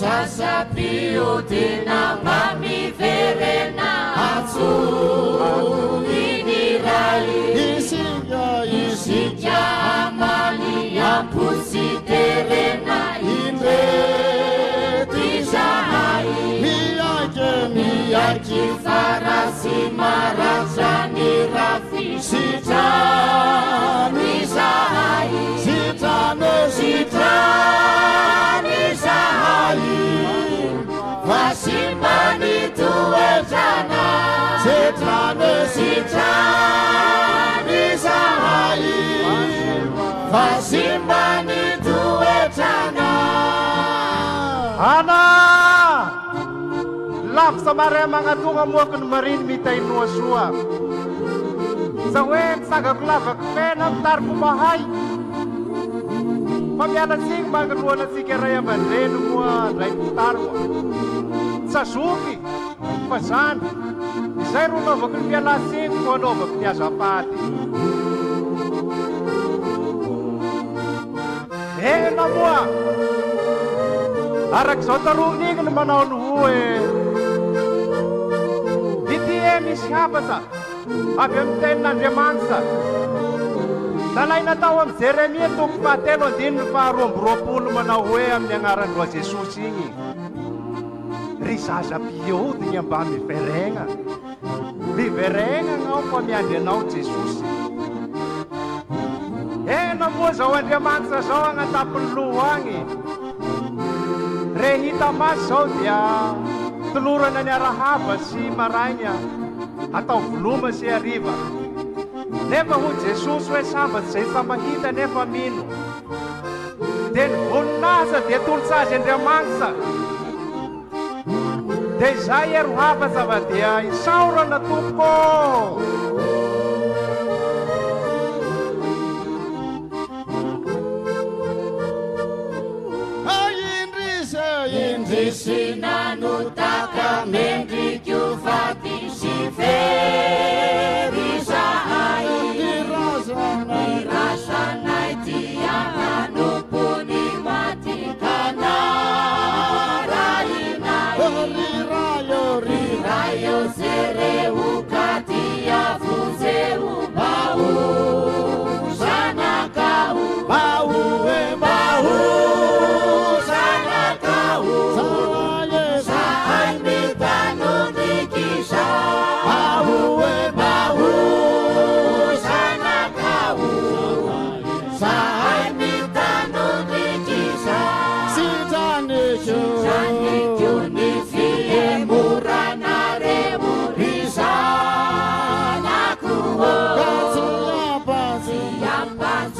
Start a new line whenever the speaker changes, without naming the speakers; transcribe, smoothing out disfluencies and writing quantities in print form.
Sasapiutina mami verena atsu inirai isija amali ampusi terena inde tizahai miyaki farasi marajani rafi sitani sahai sitani sahai Fasimbani tuwetana Sitrani sahai Fasimbani tuwetana
Ana Laf samare mga tunga mo kun marin mitay nuasua Sa wek sagaglavak penam tar pumahay Pagyanan sing mga nuwa na sikeraya bandreno mo Ray putarwa Sa suki Pasan Isay runo bakul piala sing Kono bakul piya sapati na mua Arak sotarung ni kan manaon huwe Ditiemi siapa sa Abim tenan remansa Talay na tawam Jeremia tuk patelo din parum Bropul manahuwe am nyangaran wa Jesus ingi Risasa piyo din ba mi verenga Mi verenga ngau pamiande nau Jesus na mua sa wan remansa sa nga tapon luwangi Rehita maso dia Teluran na niya rahaba si Maranya Ataw fluma si Arriba Neva hu Jesus we sabat sa itamahita neva mino Den hunasa de tulsa jendre mangsa De zaya ruhaba sa batia Isaura na tupo
Sinanutaka mendri kyufati siferi sahai Irasanai tianga nupuni mati kana Rirayo sereu katia fuzeu bau Sana kau bau Sana kau Siapa